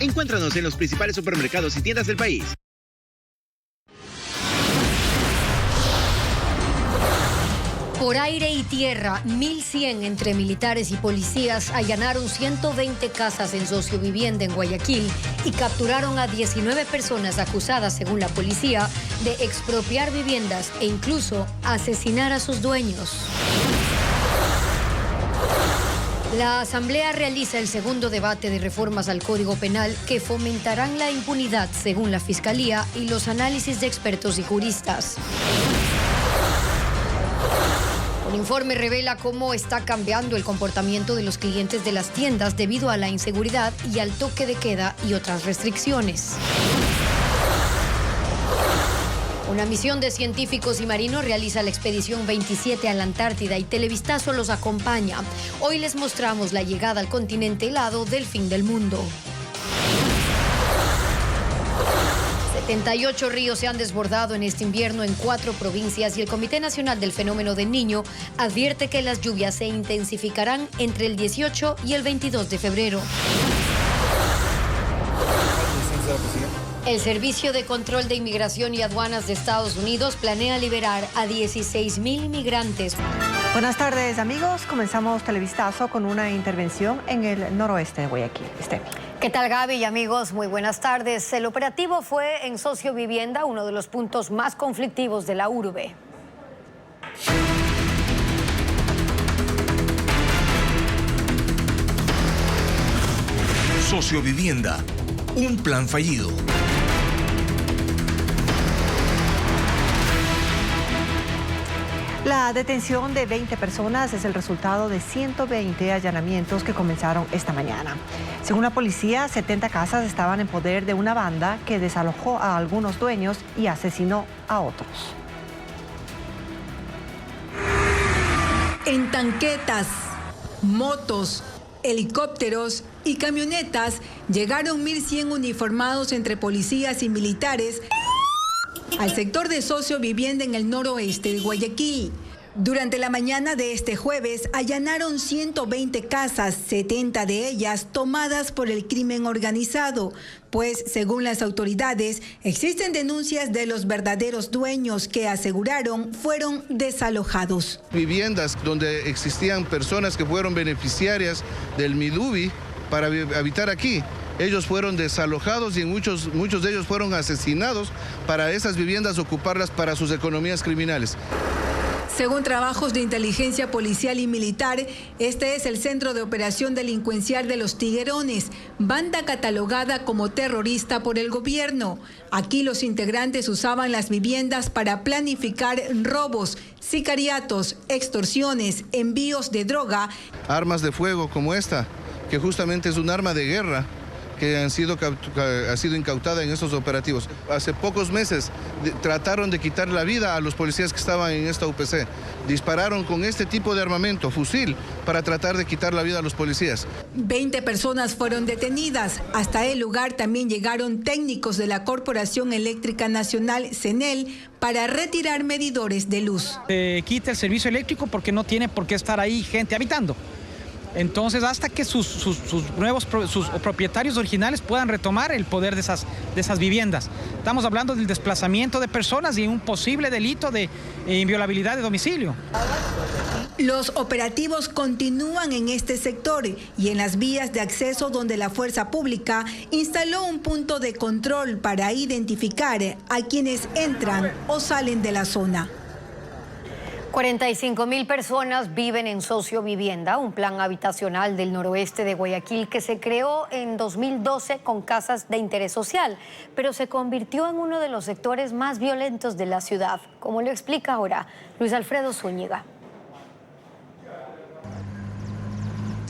Encuéntranos en los principales supermercados y tiendas del país. Por aire y tierra, 1.100 entre militares y policías allanaron 120 casas en sociovivienda en Guayaquil y capturaron a 19 personas acusadas, según la policía, de expropiar viviendas e incluso asesinar a sus dueños. La Asamblea realiza el segundo debate de reformas al Código Penal que fomentarán la impunidad, según la Fiscalía y los análisis de expertos y juristas. Un informe revela cómo está cambiando el comportamiento de los clientes de las tiendas debido a la inseguridad y al toque de queda y otras restricciones. Una misión de científicos y marinos realiza la expedición 27 a la Antártida y Televistazo los acompaña. Hoy les mostramos la llegada al continente helado del fin del mundo. 78 ríos se han desbordado en este invierno en 4 provincias y el Comité Nacional del Fenómeno del Niño advierte que las lluvias se intensificarán entre el 18 y el 22 de febrero. El Servicio de Control de Inmigración y Aduanas de Estados Unidos planea liberar a 16,000 migrantes. Buenas tardes, amigos. Comenzamos Televistazo con una intervención en el noroeste de Guayaquil. Estemi. ¿Qué tal, Gaby y amigos? Muy buenas tardes. El operativo fue en Sociovivienda, uno de los puntos más conflictivos de la urbe. Sociovivienda, un plan fallido. La detención de 20 personas es el resultado de 120 allanamientos que comenzaron esta mañana. Según la policía, 70 casas estaban en poder de una banda que desalojó a algunos dueños y asesinó a otros. En tanquetas, motos, helicópteros y camionetas llegaron 1.100 uniformados entre policías y militares al sector de Sociovivienda en el noroeste de Guayaquil. Durante la mañana de este jueves allanaron 120 casas, 70 de ellas tomadas por el crimen organizado, pues según las autoridades existen denuncias de los verdaderos dueños que aseguraron fueron desalojados. Viviendas donde existían personas que fueron beneficiarias del Midubi para habitar aquí. Ellos fueron desalojados y muchos de ellos fueron asesinados para esas viviendas ocuparlas para sus economías criminales. Según trabajos de inteligencia policial y militar, este es el centro de operación delincuencial de los Tiguerones, banda catalogada como terrorista por el gobierno. Aquí los integrantes usaban las viviendas para planificar robos, sicariatos, extorsiones, envíos de droga. Armas de fuego como esta, que justamente es un arma de guerra, que ha sido incautada en estos operativos. Hace pocos meses trataron de quitar la vida a los policías que estaban en esta UPC. Dispararon con este tipo de armamento, fusil, para tratar de quitar la vida a los policías. 20 personas fueron detenidas. Hasta el lugar también llegaron técnicos de la Corporación Eléctrica Nacional, CENEL, para retirar medidores de luz. Quita el servicio eléctrico porque no tiene por qué estar ahí gente habitando. Entonces, hasta que sus propietarios originales puedan retomar el poder de esas viviendas. Estamos hablando del desplazamiento de personas y un posible delito de inviolabilidad de domicilio. Los operativos continúan en este sector y en las vías de acceso donde la fuerza pública instaló un punto de control para identificar a quienes entran o salen de la zona. 45,000 personas viven en Sociovivienda, un plan habitacional del noroeste de Guayaquil que se creó en 2012 con casas de interés social, pero se convirtió en uno de los sectores más violentos de la ciudad, como lo explica ahora Luis Alfredo Zúñiga.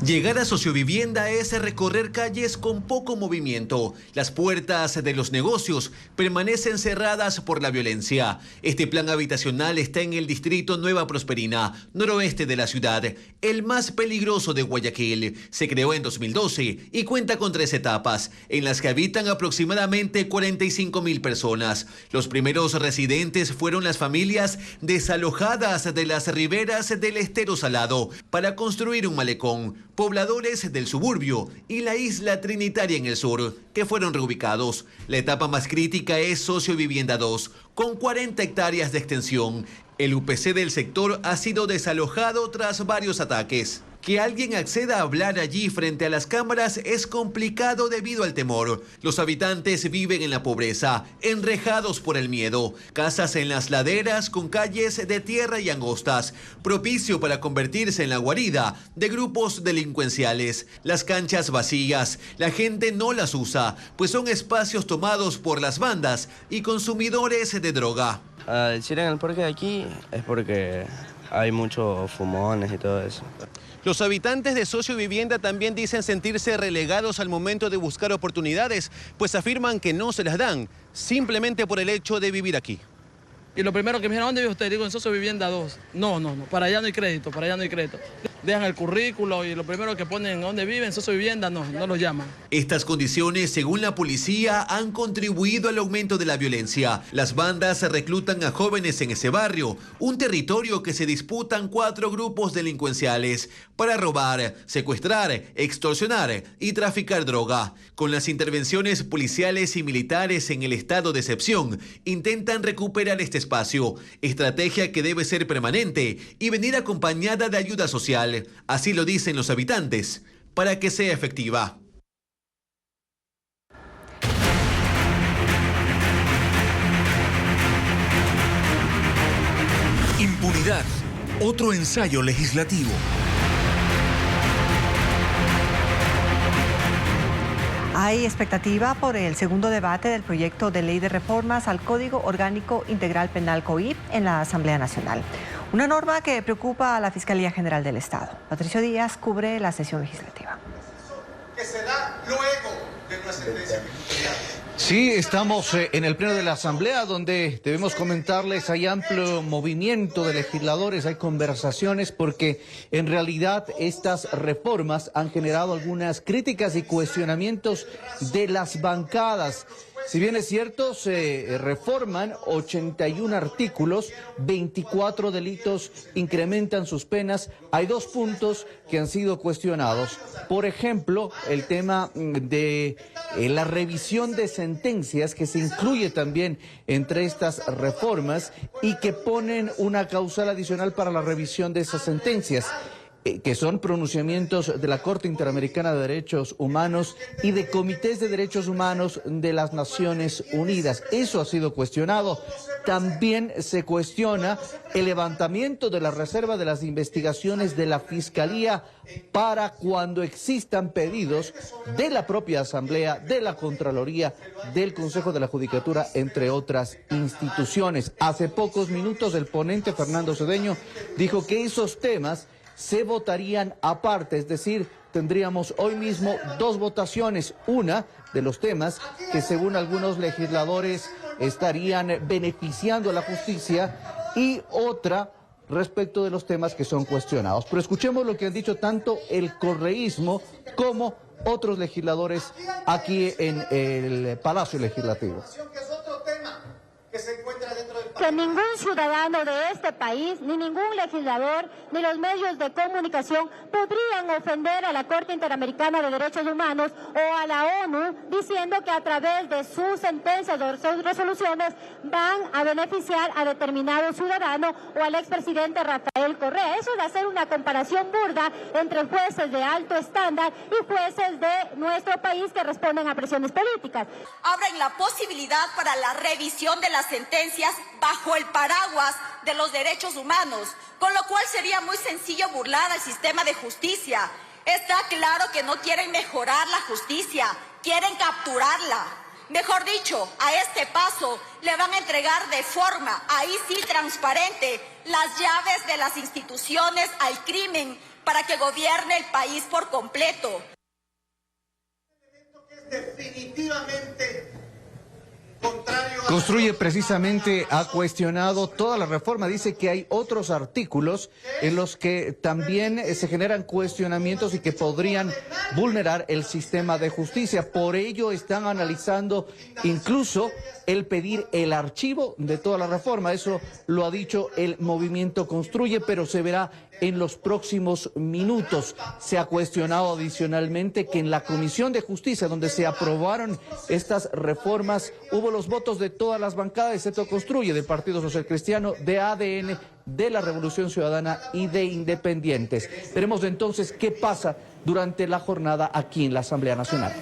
Llegar a Sociovivienda es recorrer calles con poco movimiento. Las puertas de los negocios permanecen cerradas por la violencia. Este plan habitacional está en el distrito Nueva Prosperina, noroeste de la ciudad, el más peligroso de Guayaquil. Se creó en 2012 y cuenta con 3 etapas, en las que habitan aproximadamente 45,000 personas. Los primeros residentes fueron las familias desalojadas de las riberas del Estero Salado para construir un malecón. pobladores del suburbio y la isla Trinitaria en el sur, que fueron reubicados. La etapa más crítica es Socio Vivienda 2, con 40 hectáreas de extensión. El UPC del sector ha sido desalojado tras varios ataques. Que alguien acceda a hablar allí frente a las cámaras es complicado debido al temor. Los habitantes viven en la pobreza, enrejados por el miedo. Casas en las laderas con calles de tierra y angostas, propicio para convertirse en la guarida de grupos delincuenciales. Las canchas vacías, la gente no las usa, pues son espacios tomados por las bandas y consumidores de droga. Decir en el parque de aquí es porque hay muchos fumones y todo eso. Los habitantes de Socio Vivienda también dicen sentirse relegados al momento de buscar oportunidades, pues afirman que no se las dan, simplemente por el hecho de vivir aquí. Y lo primero que me dijeron, ¿dónde vive usted? Digo, en Socio Vivienda 2. No, para allá no hay crédito, Dejan el currículo y lo primero que ponen, ¿dónde viven? En Socio Vivienda, no los llaman. Estas condiciones, según la policía, han contribuido al aumento de la violencia. Las bandas reclutan a jóvenes en ese barrio, un territorio que se disputan 4 grupos delincuenciales para robar, secuestrar, extorsionar y traficar droga. Con las intervenciones policiales y militares en el estado de excepción, intentan recuperar este espacio, estrategia que debe ser permanente y venir acompañada de ayuda social. Así lo dicen los habitantes, para que sea efectiva. Impunidad, otro ensayo legislativo. Hay expectativa por el segundo debate del proyecto de ley de reformas al Código Orgánico Integral Penal COIP en la Asamblea Nacional. Una norma que preocupa a la Fiscalía General del Estado. Patricio Díaz cubre la sesión legislativa. Que se da luego de una sentencia. Sí, estamos en el pleno de la Asamblea, donde debemos comentarles, hay amplio movimiento de legisladores, hay conversaciones, porque en realidad estas reformas han generado algunas críticas y cuestionamientos de las bancadas. Si bien es cierto, se reforman 81 artículos, 24 delitos incrementan sus penas. Hay 2 puntos que han sido cuestionados. Por ejemplo, el tema de la revisión de sentencias, que se incluye también entre estas reformas y que ponen una causal adicional para la revisión de esas sentencias, que son pronunciamientos de la Corte Interamericana de Derechos Humanos y de comités de derechos humanos de las Naciones Unidas. Eso ha sido cuestionado. También se cuestiona el levantamiento de la reserva de las investigaciones de la Fiscalía para cuando existan pedidos de la propia Asamblea, de la Contraloría, del Consejo de la Judicatura, entre otras instituciones. Hace pocos minutos el ponente Fernando Cedeño dijo que esos temas se votarían aparte, es decir, tendríamos hoy mismo 2 votaciones, una de los temas que según algunos legisladores estarían beneficiando a la justicia y otra respecto de los temas que son cuestionados. Pero escuchemos lo que han dicho tanto el correísmo como otros legisladores aquí en el Palacio Legislativo. Que ningún ciudadano de este país, ni ningún legislador, ni los medios de comunicación podrían ofender a la Corte Interamericana de Derechos Humanos o a la ONU diciendo que a través de sus sentencias o sus resoluciones van a beneficiar a determinado ciudadano o al expresidente Rafael Correa. Eso es hacer una comparación burda entre jueces de alto estándar y jueces de nuestro país que responden a presiones políticas. Abren la posibilidad para la revisión de las sentencias bajo el paraguas de los derechos humanos, con lo cual sería muy sencillo burlar al sistema de justicia. Está claro que no quieren mejorar la justicia, quieren capturarla. Mejor dicho, a este paso le van a entregar de forma, ahí sí transparente, las llaves de las instituciones al crimen para que gobierne el país por completo. Un elemento que es definitivamente contrario Construye precisamente ha cuestionado toda la reforma. Dice que hay otros artículos en los que también se generan cuestionamientos y que podrían vulnerar el sistema de justicia. Por ello están analizando incluso el pedir el archivo de toda la reforma. Eso lo ha dicho el Movimiento Construye, pero se verá en los próximos minutos. Se ha cuestionado adicionalmente que en la Comisión de Justicia, donde se aprobaron estas reformas, hubo los votos de todas las bancadas de Centro Construye, del Partido Social Cristiano, de ADN, de la Revolución Ciudadana y de Independientes. Veremos entonces qué pasa durante la jornada aquí en la Asamblea Nacional.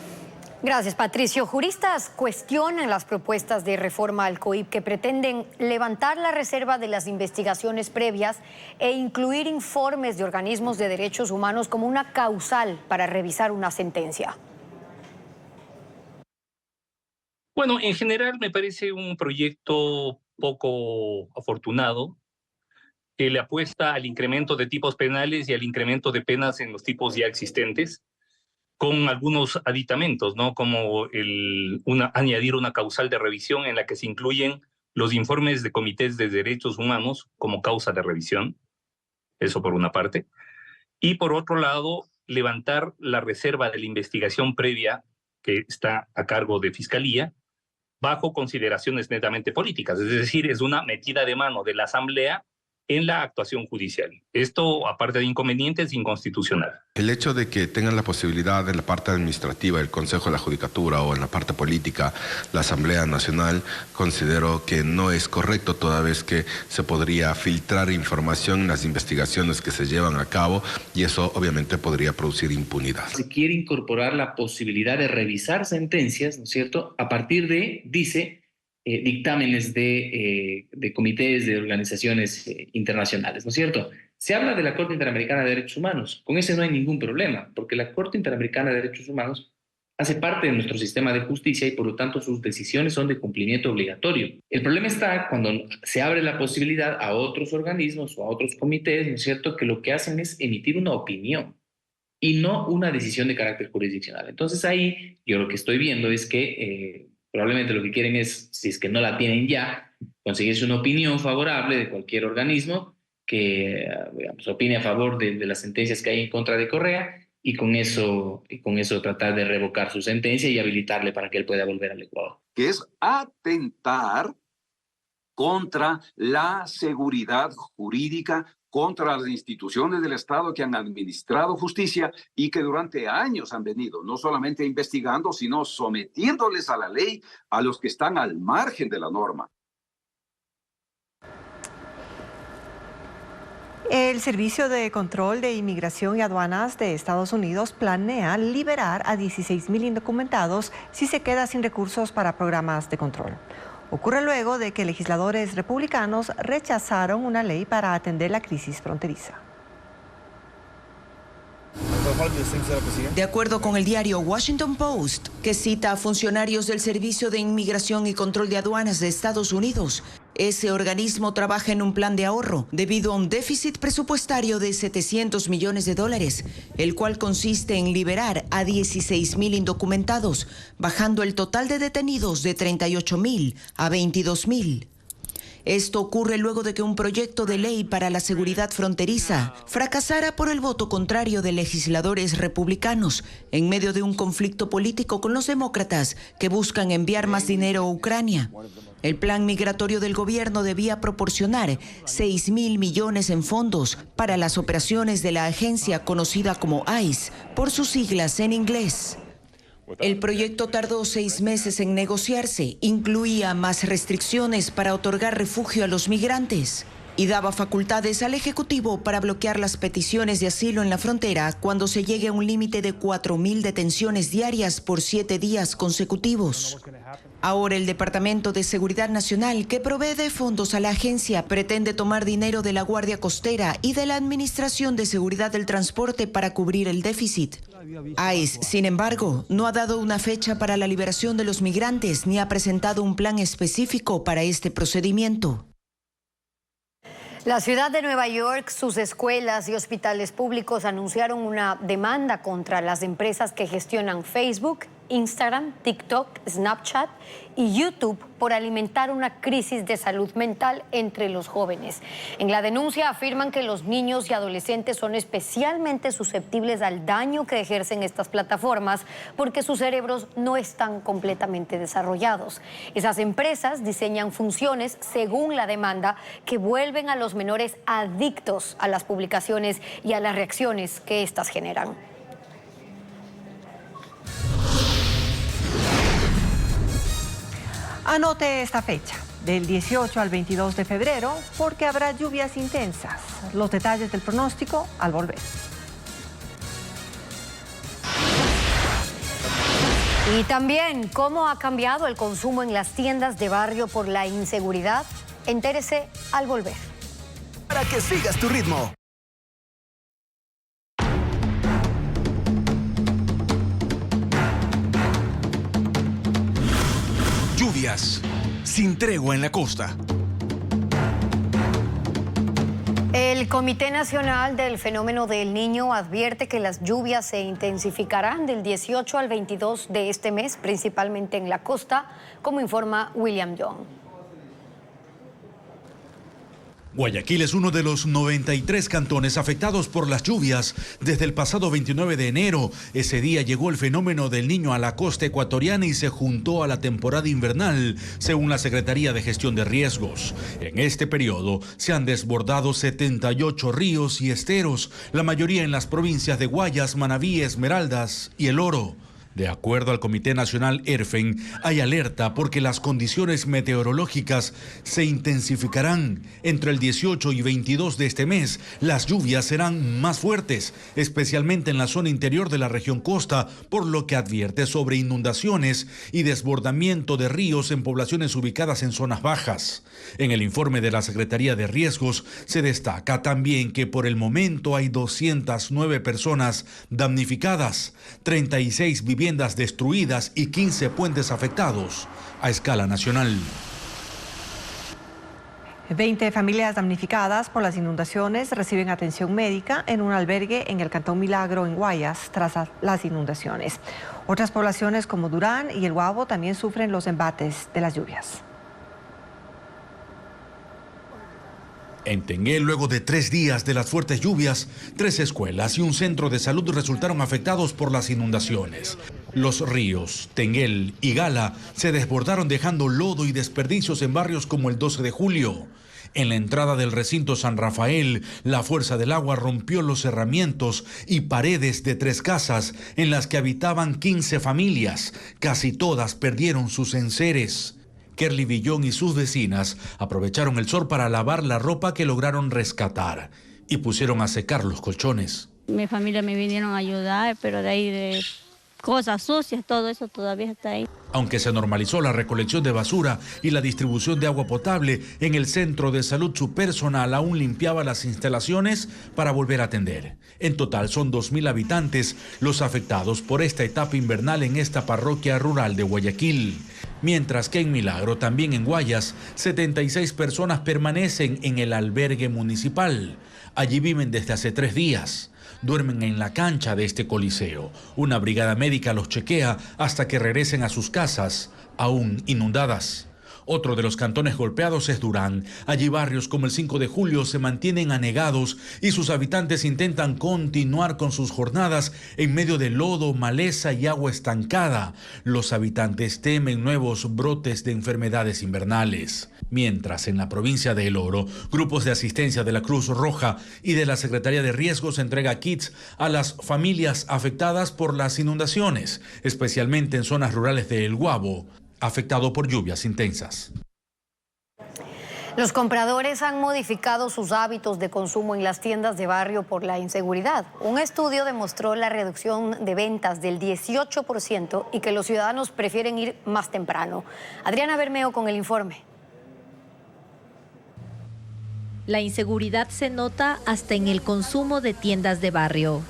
Gracias, Patricio. Juristas cuestionan las propuestas de reforma al COIP que pretenden levantar la reserva de las investigaciones previas e incluir informes de organismos de derechos humanos como una causal para revisar una sentencia. Bueno, en general me parece un proyecto poco afortunado que le apuesta al incremento de tipos penales y al incremento de penas en los tipos ya existentes, con algunos aditamentos, ¿no? Como añadir una causal de revisión en la que se incluyen los informes de comités de derechos humanos como causa de revisión. Eso por una parte. Y por otro lado, levantar la reserva de la investigación previa que está a cargo de Fiscalía bajo consideraciones netamente políticas. Es decir, es una metida de mano de la Asamblea en la actuación judicial. Esto, aparte de inconveniente, es inconstitucional. El hecho de que tengan la posibilidad en la parte administrativa, el Consejo de la Judicatura, o en la parte política, la Asamblea Nacional, considero que no es correcto, toda vez que se podría filtrar información en las investigaciones que se llevan a cabo, y eso obviamente podría producir impunidad. Se quiere incorporar la posibilidad de revisar sentencias, ¿no es cierto?, a partir de, dice, dictámenes de comités, de organizaciones internacionales, ¿no es cierto? Se habla de la Corte Interamericana de Derechos Humanos. Con ese no hay ningún problema, porque la Corte Interamericana de Derechos Humanos hace parte de nuestro sistema de justicia y por lo tanto sus decisiones son de cumplimiento obligatorio. El problema está cuando se abre la posibilidad a otros organismos o a otros comités, ¿no es cierto?, que lo que hacen es emitir una opinión y no una decisión de carácter jurisdiccional. Entonces ahí yo lo que estoy viendo es que probablemente lo que quieren es, si es que no la tienen ya, conseguirse una opinión favorable de cualquier organismo que digamos, opine a favor de las sentencias que hay en contra de Correa y con eso tratar de revocar su sentencia y habilitarle para que él pueda volver al Ecuador. Que es atentar contra la seguridad jurídica, contra las instituciones del Estado que han administrado justicia y que durante años han venido no solamente investigando, sino sometiéndoles a la ley a los que están al margen de la norma. El Servicio de Control de Inmigración y Aduanas de Estados Unidos planea liberar a 16,000 indocumentados si se queda sin recursos para programas de control. Ocurre luego de que legisladores republicanos rechazaron una ley para atender la crisis fronteriza. De acuerdo con el diario Washington Post, que cita a funcionarios del Servicio de Inmigración y Control de Aduanas de Estados Unidos, ese organismo trabaja en un plan de ahorro debido a un déficit presupuestario de $700 millones, el cual consiste en liberar a 16,000 indocumentados, bajando el total de detenidos de 38,000 a 22,000. Esto ocurre luego de que un proyecto de ley para la seguridad fronteriza fracasara por el voto contrario de legisladores republicanos en medio de un conflicto político con los demócratas que buscan enviar más dinero a Ucrania. El plan migratorio del gobierno debía proporcionar 6,000 millones en fondos para las operaciones de la agencia conocida como ICE, por sus siglas en inglés. El proyecto tardó 6 meses en negociarse, incluía más restricciones para otorgar refugio a los migrantes y daba facultades al Ejecutivo para bloquear las peticiones de asilo en la frontera cuando se llegue a un límite de 4,000 detenciones diarias por 7 días consecutivos. Ahora el Departamento de Seguridad Nacional, que provee de fondos a la agencia, pretende tomar dinero de la Guardia Costera y de la Administración de Seguridad del Transporte para cubrir el déficit. ICE, sin embargo, no ha dado una fecha para la liberación de los migrantes ni ha presentado un plan específico para este procedimiento. La ciudad de Nueva York, sus escuelas y hospitales públicos anunciaron una demanda contra las empresas que gestionan Facebook Instagram, TikTok, Snapchat y YouTube por alimentar una crisis de salud mental entre los jóvenes. En la denuncia afirman que los niños y adolescentes son especialmente susceptibles al daño que ejercen estas plataformas porque sus cerebros no están completamente desarrollados. Esas empresas diseñan funciones según la demanda que vuelven a los menores adictos a las publicaciones y a las reacciones que éstas generan. Anote esta fecha, del 18 al 22 de febrero, porque habrá lluvias intensas. Los detalles del pronóstico al volver. Y también, ¿cómo ha cambiado el consumo en las tiendas de barrio por la inseguridad? Entérese al volver. Para que sigas tu ritmo. Lluvias sin tregua en la costa. El Comité Nacional del Fenómeno del Niño advierte que las lluvias se intensificarán del 18 al 22 de este mes, principalmente en la costa, como informa William Young. Guayaquil es uno de los 93 cantones afectados por las lluvias desde el pasado 29 de enero. Ese día llegó el fenómeno del Niño a la costa ecuatoriana y se juntó a la temporada invernal, según la Secretaría de Gestión de Riesgos. En este periodo se han desbordado 78 ríos y esteros, la mayoría en las provincias de Guayas, Manabí, Esmeraldas y El Oro. De acuerdo al Comité Nacional ERFEN, hay alerta porque las condiciones meteorológicas se intensificarán. Entre el 18 y 22 de este mes, las lluvias serán más fuertes, especialmente en la zona interior de la región costa, por lo que advierte sobre inundaciones y desbordamiento de ríos en poblaciones ubicadas en zonas bajas. En el informe de la Secretaría de Riesgos se destaca también que por el momento hay 209 personas damnificadas, 36 viviendas destruidas y 15 puentes afectados a escala nacional. 20 familias damnificadas por las inundaciones reciben atención médica en un albergue en el Cantón Milagro, en Guayas, tras las inundaciones. Otras poblaciones como Durán y El Guabo también sufren los embates de las lluvias. En Tenguel, luego de 3 días de las fuertes lluvias, 3 escuelas y un centro de salud resultaron afectados por las inundaciones. Los ríos Tenguel y Gala se desbordaron dejando lodo y desperdicios en barrios como el 12 de julio. En la entrada del recinto San Rafael, la fuerza del agua rompió los cerramientos y paredes de 3 casas en las que habitaban 15 familias. Casi todas perdieron sus enseres. Kerly Villón y sus vecinas aprovecharon el sol para lavar la ropa que lograron rescatar y pusieron a secar los colchones. Mi familia me vinieron a ayudar, pero de ahí de cosas sucias, todo eso todavía está ahí. Aunque se normalizó la recolección de basura y la distribución de agua potable, en el centro de salud su personal aún limpiaba las instalaciones para volver a atender. En total son 2.000 habitantes los afectados por esta etapa invernal en esta parroquia rural de Guayaquil. Mientras que en Milagro, también en Guayas, 76 personas permanecen en el albergue municipal. Allí viven desde hace 3 días. Duermen en la cancha de este coliseo. Una brigada médica los chequea hasta que regresen a sus casas, aún inundadas. Otro de los cantones golpeados es Durán. Allí barrios como el 5 de julio se mantienen anegados y sus habitantes intentan continuar con sus jornadas en medio de lodo, maleza y agua estancada. Los habitantes temen nuevos brotes de enfermedades invernales. Mientras en la provincia de El Oro, grupos de asistencia de la Cruz Roja y de la Secretaría de Riesgos entrega kits a las familias afectadas por las inundaciones, especialmente en zonas rurales de El Guabo, afectado por lluvias intensas. Los compradores han modificado sus hábitos de consumo en las tiendas de barrio por la inseguridad. Un estudio demostró la reducción de ventas del 18% y que los ciudadanos prefieren ir más temprano. Adriana Bermeo con el informe. La inseguridad se nota hasta en el consumo de tiendas de barrio.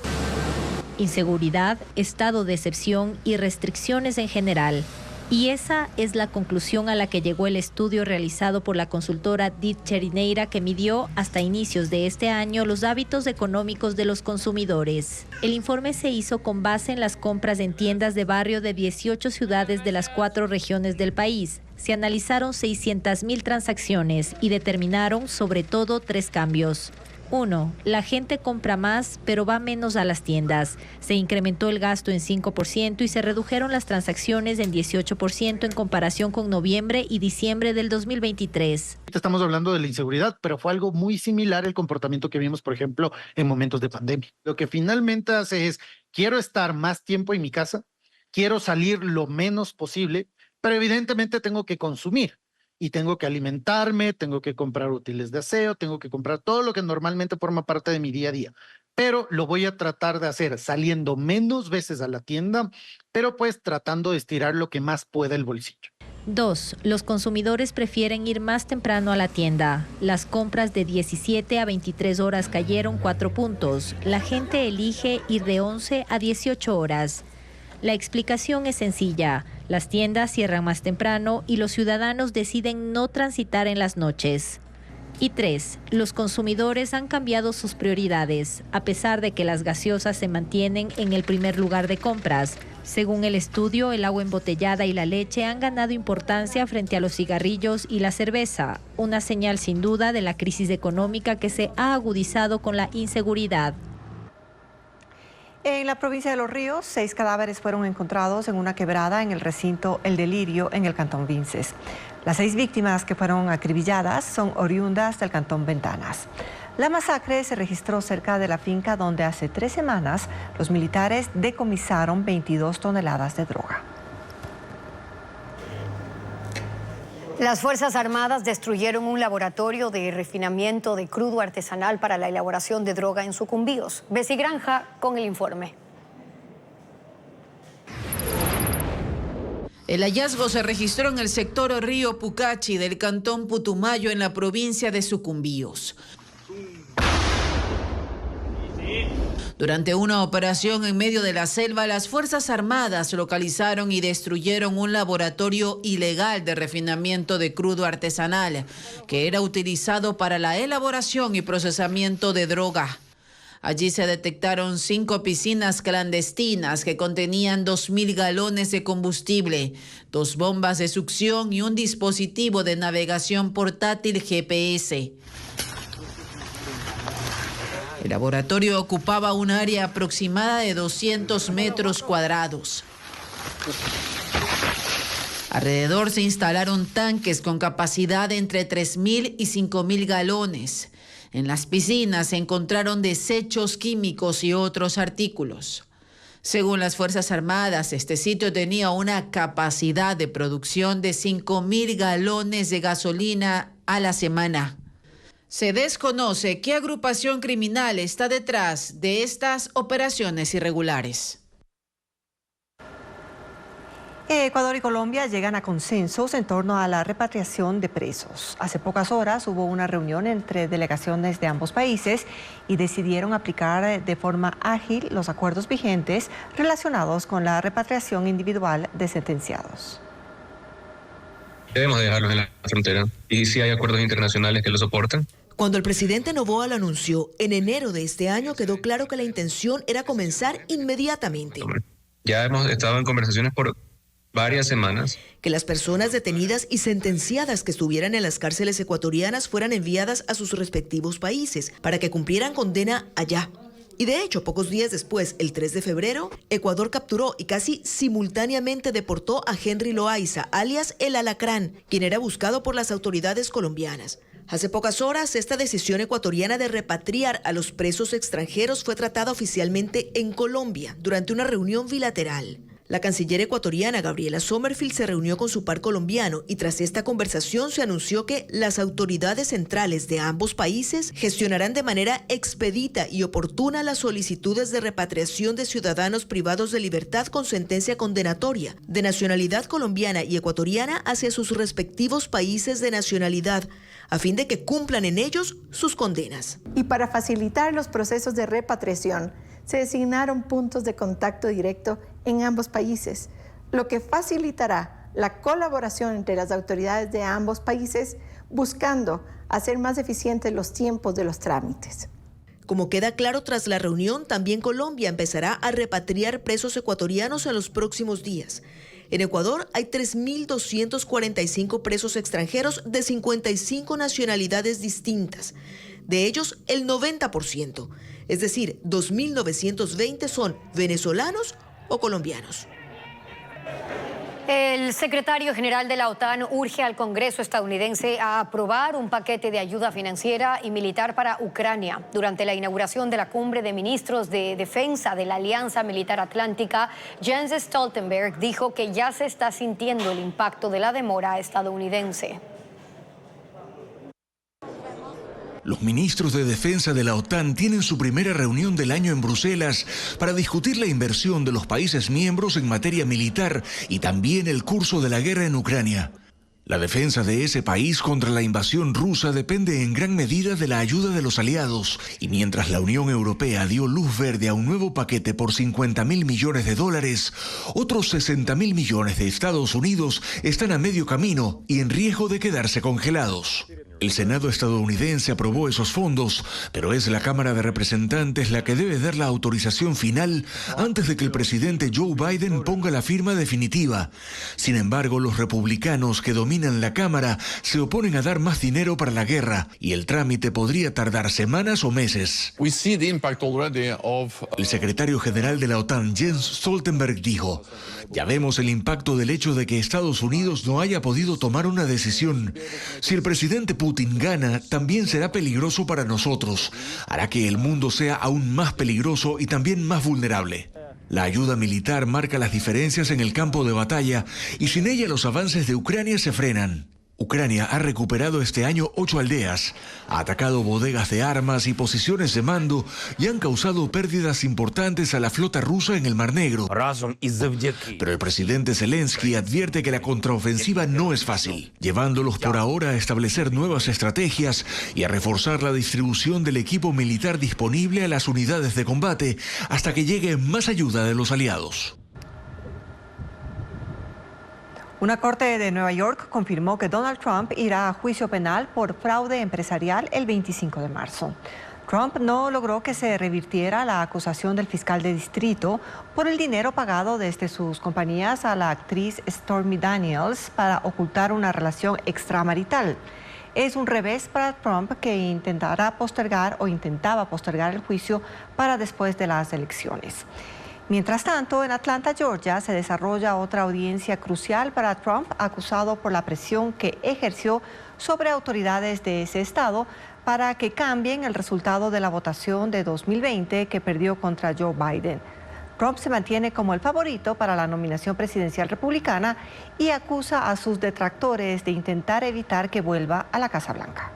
Inseguridad, estado de excepción y restricciones en general. Y esa es la conclusión a la que llegó el estudio realizado por la consultora Ditcherineira, que midió hasta inicios de este año los hábitos económicos de los consumidores. El informe se hizo con base en las compras en tiendas de barrio de 18 ciudades de las 4 regiones del país. Se analizaron 600.000 transacciones y determinaron sobre todo 3 cambios. 1. La gente compra más, pero va menos a las tiendas. Se incrementó el gasto en 5% y se redujeron las transacciones en 18% en comparación con noviembre y diciembre del 2023. Estamos hablando de la inseguridad, pero fue algo muy similar al comportamiento que vimos, por ejemplo, en momentos de pandemia. Lo que finalmente hace es, quiero estar más tiempo en mi casa, quiero salir lo menos posible, pero evidentemente tengo que consumir. Y tengo que alimentarme, tengo que comprar útiles de aseo, tengo que comprar todo lo que normalmente forma parte de mi día a día. Pero lo voy a tratar de hacer saliendo menos veces a la tienda, pero pues tratando de estirar lo que más pueda el bolsillo. 2. Los consumidores prefieren ir más temprano a la tienda. Las compras de 17 a 23 horas cayeron 4 puntos. La gente elige ir de 11 a 18 horas. La explicación es sencilla. Las tiendas cierran más temprano y los ciudadanos deciden no transitar en las noches. Y 3. Los consumidores han cambiado sus prioridades, a pesar de que las gaseosas se mantienen en el primer lugar de compras. Según el estudio, el agua embotellada y la leche han ganado importancia frente a los cigarrillos y la cerveza, una señal sin duda de la crisis económica que se ha agudizado con la inseguridad. En la provincia de Los Ríos, 6 cadáveres fueron encontrados en una quebrada en el recinto El Delirio, en el cantón Vinces. Las 6 víctimas que fueron acribilladas son oriundas del cantón Ventanas. La masacre se registró cerca de la finca donde hace 3 semanas los militares decomisaron 22 toneladas de droga. Las Fuerzas Armadas destruyeron un laboratorio de refinamiento de crudo artesanal para la elaboración de droga en Sucumbíos. Bessie Granja con el informe. El hallazgo se registró en el sector Río Pucachi del cantón Putumayo, en la provincia de Sucumbíos. Durante una operación en medio de la selva, las Fuerzas Armadas localizaron y destruyeron un laboratorio ilegal de refinamiento de crudo artesanal que era utilizado para la elaboración y procesamiento de droga. Allí se detectaron 5 piscinas clandestinas que contenían 2.000 galones de combustible, 2 bombas de succión y un dispositivo de navegación portátil GPS. El laboratorio ocupaba un área aproximada de 200 metros cuadrados. Alrededor se instalaron tanques con capacidad de entre 3.000 y 5.000 galones. En las piscinas se encontraron desechos químicos y otros artículos. Según las Fuerzas Armadas, este sitio tenía una capacidad de producción de 5.000 galones de gasolina a la semana. Se desconoce qué agrupación criminal está detrás de estas operaciones irregulares. Ecuador y Colombia llegan a consensos en torno a la repatriación de presos. Hace pocas horas hubo una reunión entre delegaciones de ambos países y decidieron aplicar de forma ágil los acuerdos vigentes relacionados con la repatriación individual de sentenciados. Debemos dejarlos en la frontera y si hay acuerdos internacionales que lo soportan. Cuando el presidente Noboa lo anunció en enero de este año, quedó claro que la intención era comenzar inmediatamente. Ya hemos estado en conversaciones por varias semanas. Que las personas detenidas y sentenciadas que estuvieran en las cárceles ecuatorianas fueran enviadas a sus respectivos países para que cumplieran condena allá. Y de hecho, pocos días después, el 3 de febrero, Ecuador capturó y casi simultáneamente deportó a Henry Loaiza, alias El Alacrán, quien era buscado por las autoridades colombianas. Hace pocas horas, esta decisión ecuatoriana de repatriar a los presos extranjeros fue tratada oficialmente en Colombia durante una reunión bilateral. La canciller ecuatoriana Gabriela Sommerfield se reunió con su par colombiano y tras esta conversación se anunció que las autoridades centrales de ambos países gestionarán de manera expedita y oportuna las solicitudes de repatriación de ciudadanos privados de libertad con sentencia condenatoria de nacionalidad colombiana y ecuatoriana hacia sus respectivos países de nacionalidad, a fin de que cumplan en ellos sus condenas. Y para facilitar los procesos de repatriación, se designaron puntos de contacto directo en ambos países, lo que facilitará la colaboración entre las autoridades de ambos países, buscando hacer más eficientes los tiempos de los trámites. Como queda claro tras la reunión, también Colombia empezará a repatriar presos ecuatorianos en los próximos días. En Ecuador hay 3.245 presos extranjeros de 55 nacionalidades distintas. De ellos, el 90%, es decir, 2.920 son venezolanos o colombianos. El secretario general de la OTAN urge al Congreso estadounidense a aprobar un paquete de ayuda financiera y militar para Ucrania. Durante la inauguración de la cumbre de ministros de defensa de la Alianza Militar Atlántica, Jens Stoltenberg dijo que ya se está sintiendo el impacto de la demora estadounidense. Los ministros de defensa de la OTAN tienen su primera reunión del año en Bruselas para discutir la inversión de los países miembros en materia militar y también el curso de la guerra en Ucrania. La defensa de ese país contra la invasión rusa depende en gran medida de la ayuda de los aliados, y mientras la Unión Europea dio luz verde a un nuevo paquete por $50.000 millones, otros $60.000 millones de Estados Unidos están a medio camino y en riesgo de quedarse congelados. El Senado estadounidense aprobó esos fondos, pero es la Cámara de Representantes la que debe dar la autorización final antes de que el presidente Joe Biden ponga la firma definitiva. Sin embargo, los republicanos que dominan la Cámara se oponen a dar más dinero para la guerra y el trámite podría tardar semanas o meses. El secretario general de la OTAN, Jens Stoltenberg, dijo: "Ya vemos el impacto del hecho de que Estados Unidos no haya podido tomar una decisión. Si el presidente Putin gana, también será peligroso para nosotros. Hará que el mundo sea aún más peligroso y también más vulnerable". La ayuda militar marca las diferencias en el campo de batalla y sin ella los avances de Ucrania se frenan. Ucrania ha recuperado este año 8 aldeas, ha atacado bodegas de armas y posiciones de mando y han causado pérdidas importantes a la flota rusa en el Mar Negro. Pero el presidente Zelensky advierte que la contraofensiva no es fácil, llevándolos por ahora a establecer nuevas estrategias y a reforzar la distribución del equipo militar disponible a las unidades de combate hasta que llegue más ayuda de los aliados. Una corte de Nueva York confirmó que Donald Trump irá a juicio penal por fraude empresarial el 25 de marzo. Trump no logró que se revirtiera la acusación del fiscal de distrito por el dinero pagado desde sus compañías a la actriz Stormy Daniels para ocultar una relación extramarital. Es un revés para Trump, que intentaba postergar el juicio para después de las elecciones. Mientras tanto, en Atlanta, Georgia, se desarrolla otra audiencia crucial para Trump, acusado por la presión que ejerció sobre autoridades de ese estado para que cambien el resultado de la votación de 2020 que perdió contra Joe Biden. Trump se mantiene como el favorito para la nominación presidencial republicana y acusa a sus detractores de intentar evitar que vuelva a la Casa Blanca.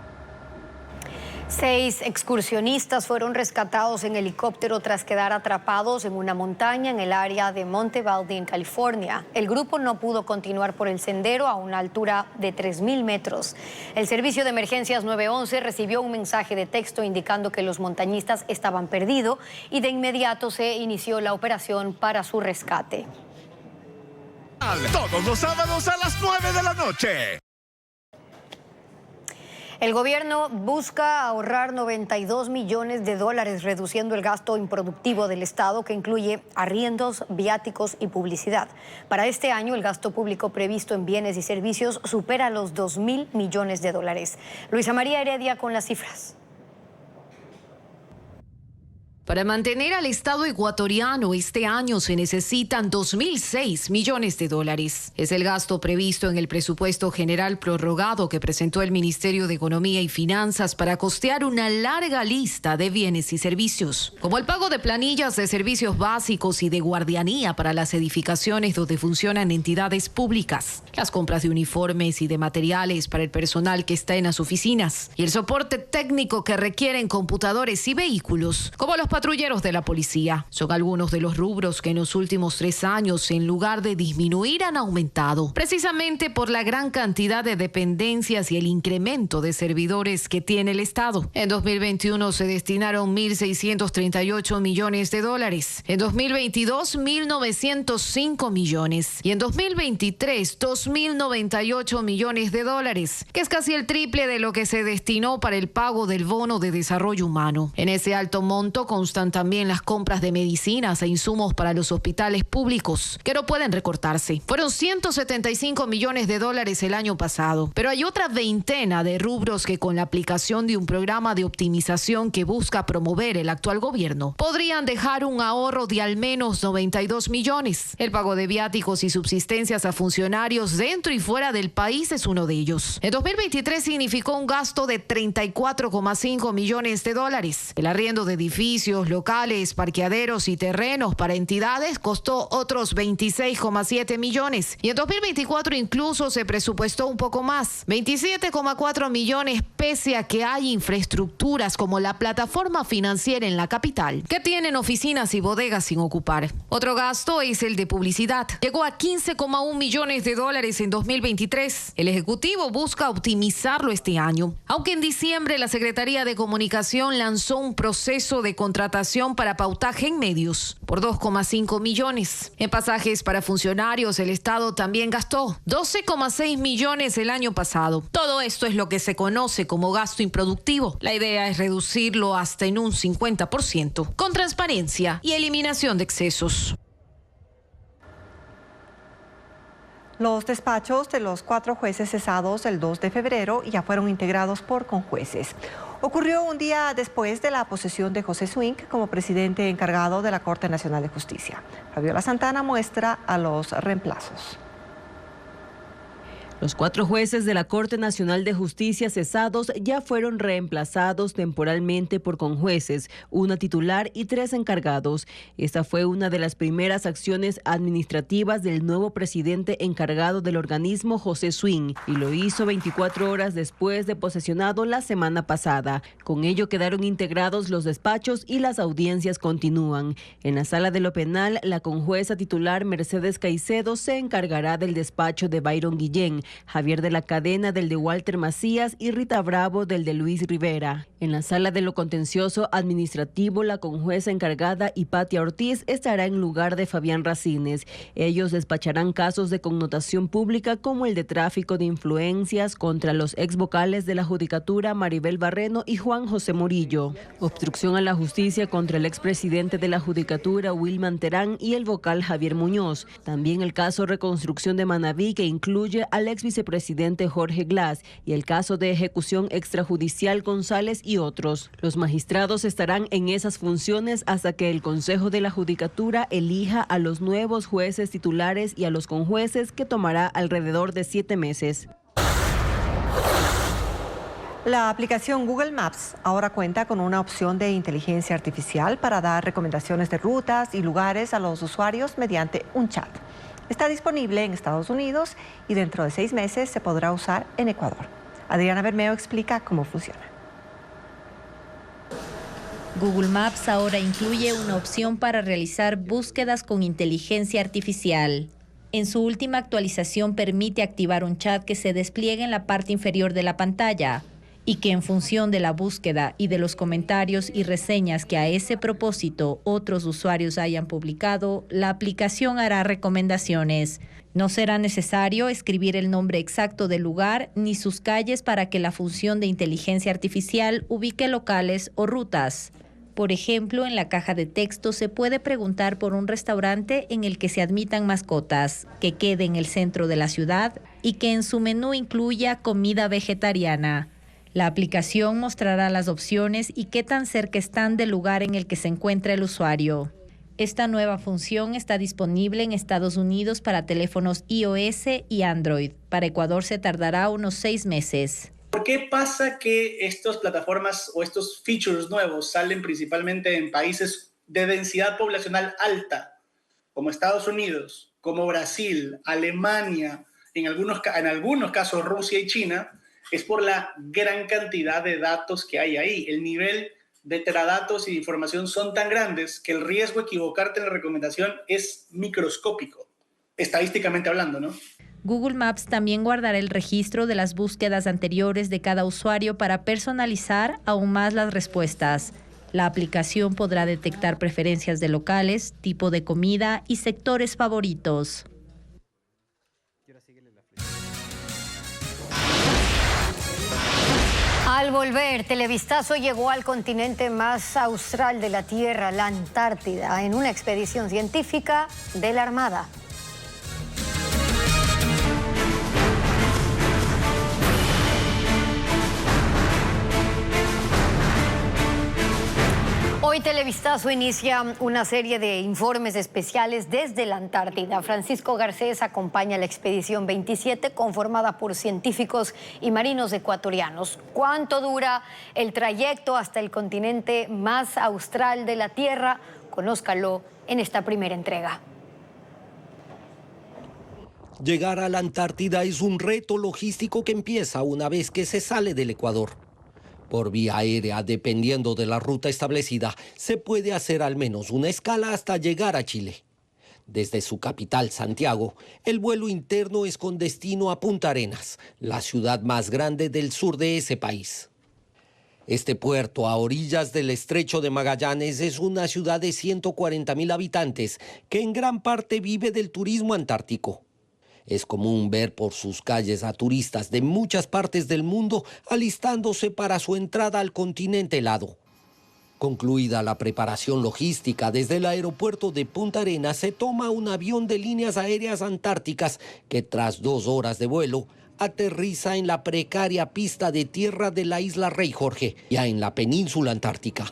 6 excursionistas fueron rescatados en helicóptero tras quedar atrapados en una montaña en el área de Monte Baldy, en California. El grupo no pudo continuar por el sendero a una altura de 3.000 metros. El servicio de emergencias 911 recibió un mensaje de texto indicando que los montañistas estaban perdidos y de inmediato se inició la operación para su rescate. Todos los sábados a las 9 de la noche. El gobierno busca ahorrar $92 millones reduciendo el gasto improductivo del Estado, que incluye arriendos, viáticos y publicidad. Para este año, el gasto público previsto en bienes y servicios supera los $2.000 millones. Luisa María Heredia con las cifras. Para mantener al Estado ecuatoriano este año se necesitan $2.006 millones. Es el gasto previsto en el presupuesto general prorrogado que presentó el Ministerio de Economía y Finanzas para costear una larga lista de bienes y servicios, como el pago de planillas de servicios básicos y de guardianía para las edificaciones donde funcionan entidades públicas, las compras de uniformes y de materiales para el personal que está en las oficinas y el soporte técnico que requieren computadores y vehículos, como los patrulleros de la policía. Son algunos de los rubros que en los últimos 3 años, en lugar de disminuir, han aumentado, precisamente por la gran cantidad de dependencias y el incremento de servidores que tiene el Estado. En 2021 se destinaron $1.638 millones. En 2022, 1.905 millones. Y en 2023, $2.098 millones, que es casi el triple de lo que se destinó para el pago del bono de desarrollo humano. En ese alto monto constan también las compras de medicinas e insumos para los hospitales públicos, que no pueden recortarse. Fueron $175 millones el año pasado. Pero hay otra veintena de rubros que, con la aplicación de un programa de optimización que busca promover el actual gobierno, podrían dejar un ahorro de al menos 92 millones. El pago de viáticos y subsistencias a funcionarios dentro y fuera del país es uno de ellos. En 2023 significó un gasto de $34,5 millones. El arriendo de edificios, locales, parqueaderos y terrenos para entidades costó otros 26,7 millones. Y en 2024 incluso se presupuestó un poco más, 27,4 millones, pese a que hay infraestructuras como la plataforma financiera en la capital, que tienen oficinas y bodegas sin ocupar. Otro gasto es el de publicidad. Llegó a $15,1 millones en 2023. El Ejecutivo busca optimizarlo este año, aunque en diciembre la Secretaría de Comunicación lanzó un proceso de contratación para pautaje en medios por $2,5 millones. En pasajes para funcionarios, el Estado también gastó $12,6 millones el año pasado. Todo esto es lo que se conoce como gasto improductivo. La idea es reducirlo hasta en un 50%, con transparencia y eliminación de excesos. Los despachos de los 4 jueces cesados el 2 de febrero ya fueron integrados por conjueces. Ocurrió un día después de la posesión de José Swink como presidente encargado de la Corte Nacional de Justicia. Fabiola Santana muestra a los reemplazos. Los 4 jueces de la Corte Nacional de Justicia cesados ya fueron reemplazados temporalmente por conjueces, 1 titular y 3 encargados. Esta fue una de las primeras acciones administrativas del nuevo presidente encargado del organismo, José Swink, y lo hizo 24 horas después de posesionado la semana pasada. Con ello quedaron integrados los despachos y las audiencias continúan. En la sala de lo penal, la conjueza titular Mercedes Caicedo se encargará del despacho de Byron Guillén, Javier de la Cadena del de Walter Macías y Rita Bravo del de Luis Rivera. En la sala de lo contencioso administrativo, la conjueza encargada Hipatia Ortiz estará en lugar de Fabián Racines. Ellos despacharán casos de connotación pública como el de tráfico de influencias contra los ex vocales de la Judicatura Maribel Barreno y Juan José Murillo, obstrucción a la justicia contra el expresidente de la Judicatura Wilman Terán y el vocal Javier Muñoz. También el caso Reconstrucción de Manabí, que incluye al ex vicepresidente Jorge Glass, y el caso de ejecución extrajudicial González y otros. Los magistrados estarán en esas funciones hasta que el Consejo de la Judicatura elija a los nuevos jueces titulares y a los conjueces, que tomará alrededor de 7 meses. La aplicación Google Maps ahora cuenta con una opción de inteligencia artificial para dar recomendaciones de rutas y lugares a los usuarios mediante un chat. Está disponible en Estados Unidos y dentro de 6 meses se podrá usar en Ecuador. Adriana Bermeo explica cómo funciona. Google Maps ahora incluye una opción para realizar búsquedas con inteligencia artificial. En su última actualización permite activar un chat que se despliegue en la parte inferior de la pantalla y que, en función de la búsqueda y de los comentarios y reseñas que a ese propósito otros usuarios hayan publicado, la aplicación hará recomendaciones. No será necesario escribir el nombre exacto del lugar ni sus calles para que la función de inteligencia artificial ubique locales o rutas. Por ejemplo, en la caja de texto se puede preguntar por un restaurante en el que se admitan mascotas, que quede en el centro de la ciudad y que en su menú incluya comida vegetariana. La aplicación mostrará las opciones y qué tan cerca están del lugar en el que se encuentra el usuario. Esta nueva función está disponible en Estados Unidos para teléfonos iOS y Android. Para Ecuador se tardará unos 6 meses. ¿Por qué pasa que estas plataformas o estos features nuevos salen principalmente en países de densidad poblacional alta, como Estados Unidos, como Brasil, Alemania, en algunos casos Rusia y China? Es por la gran cantidad de datos que hay ahí, el nivel de teradatos y de información son tan grandes que el riesgo de equivocarte en la recomendación es microscópico, estadísticamente hablando, ¿no? Google Maps también guardará el registro de las búsquedas anteriores de cada usuario para personalizar aún más las respuestas. La aplicación podrá detectar preferencias de locales, tipo de comida y sectores favoritos. Al volver, Televistazo llegó al continente más austral de la Tierra, la Antártida, en una expedición científica de la Armada. Hoy Televistazo inicia una serie de informes especiales desde la Antártida. Francisco Garcés acompaña la expedición 27 conformada por científicos y marinos ecuatorianos. ¿Cuánto dura el trayecto hasta el continente más austral de la Tierra? Conózcalo en esta primera entrega. Llegar a la Antártida es un reto logístico que empieza una vez que se sale del Ecuador. Por vía aérea, dependiendo de la ruta establecida, se puede hacer al menos una escala hasta llegar a Chile. Desde su capital, Santiago, el vuelo interno es con destino a Punta Arenas, la ciudad más grande del sur de ese país. Este puerto, a orillas del Estrecho de Magallanes, es una ciudad de 140.000 habitantes que en gran parte vive del turismo antártico. Es común ver por sus calles a turistas de muchas partes del mundo alistándose para su entrada al continente helado. Concluida la preparación logística, desde el aeropuerto de Punta Arenas se toma un avión de líneas aéreas antárticas que tras 2 horas de vuelo aterriza en la precaria pista de tierra de la isla Rey Jorge, ya en la península antártica.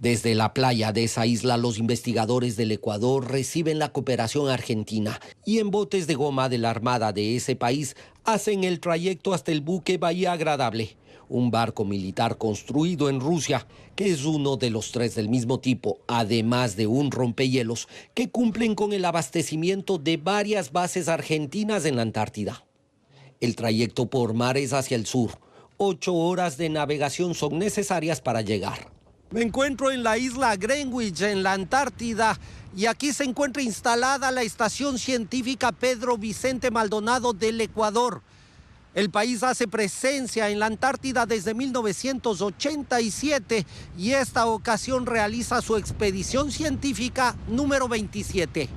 Desde la playa de esa isla, los investigadores del Ecuador reciben la cooperación argentina y en botes de goma de la Armada de ese país hacen el trayecto hasta el buque Bahía Agradable, un barco militar construido en Rusia, que es uno de los 3 del mismo tipo, además de un rompehielos que cumplen con el abastecimiento de varias bases argentinas en la Antártida. El trayecto por mar es hacia el sur. 8 horas de navegación son necesarias para llegar. Me encuentro en la isla Greenwich, en la Antártida, y aquí se encuentra instalada la Estación Científica Pedro Vicente Maldonado del Ecuador. El país hace presencia en la Antártida desde 1987 y esta ocasión realiza su expedición científica número 27.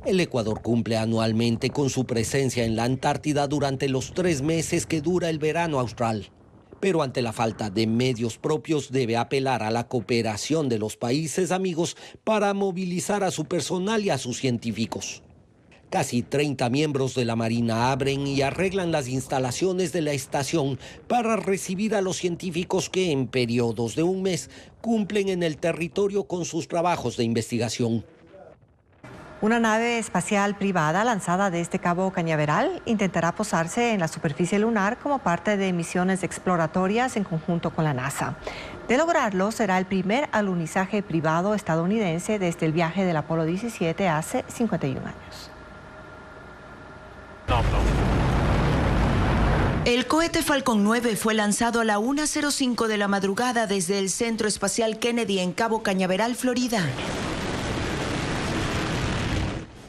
El Ecuador cumple anualmente con su presencia en la Antártida durante los 3 meses que dura el verano austral. Pero ante la falta de medios propios debe apelar a la cooperación de los países amigos para movilizar a su personal y a sus científicos. Casi 30 miembros de la Marina abren y arreglan las instalaciones de la estación para recibir a los científicos que en periodos de 1 mes cumplen en el territorio con sus trabajos de investigación. Una nave espacial privada lanzada desde Cabo Cañaveral intentará posarse en la superficie lunar como parte de misiones exploratorias en conjunto con la NASA. De lograrlo, será el primer alunizaje privado estadounidense desde el viaje del Apolo 17 hace 51 años. El cohete Falcon 9 fue lanzado a la 1:05 de la madrugada desde el Centro Espacial Kennedy en Cabo Cañaveral, Florida.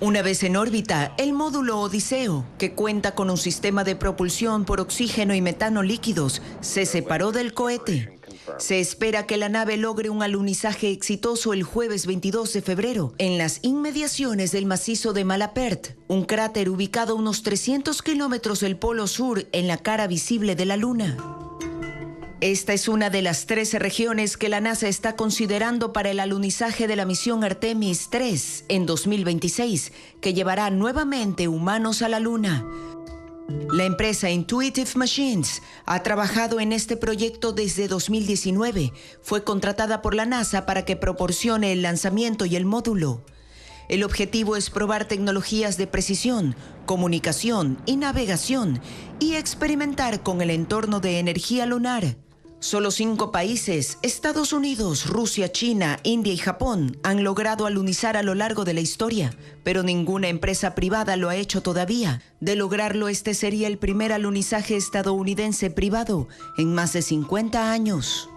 Una vez en órbita, el módulo Odiseo, que cuenta con un sistema de propulsión por oxígeno y metano líquidos, se separó del cohete. Se espera que la nave logre un alunizaje exitoso el jueves 22 de febrero en las inmediaciones del macizo de Malapert, un cráter ubicado a unos 300 kilómetros del polo sur en la cara visible de la Luna. Esta es una de las 13 regiones que la NASA está considerando para el alunizaje de la misión Artemis 3 en 2026, que llevará nuevamente humanos a la Luna. La empresa Intuitive Machines ha trabajado en este proyecto desde 2019. Fue contratada por la NASA para que proporcione el lanzamiento y el módulo. El objetivo es probar tecnologías de precisión, comunicación y navegación y experimentar con el entorno de energía lunar. Solo 5 países, Estados Unidos, Rusia, China, India y Japón, han logrado alunizar a lo largo de la historia, pero ninguna empresa privada lo ha hecho todavía. De lograrlo, este sería el primer alunizaje estadounidense privado en más de 50 años.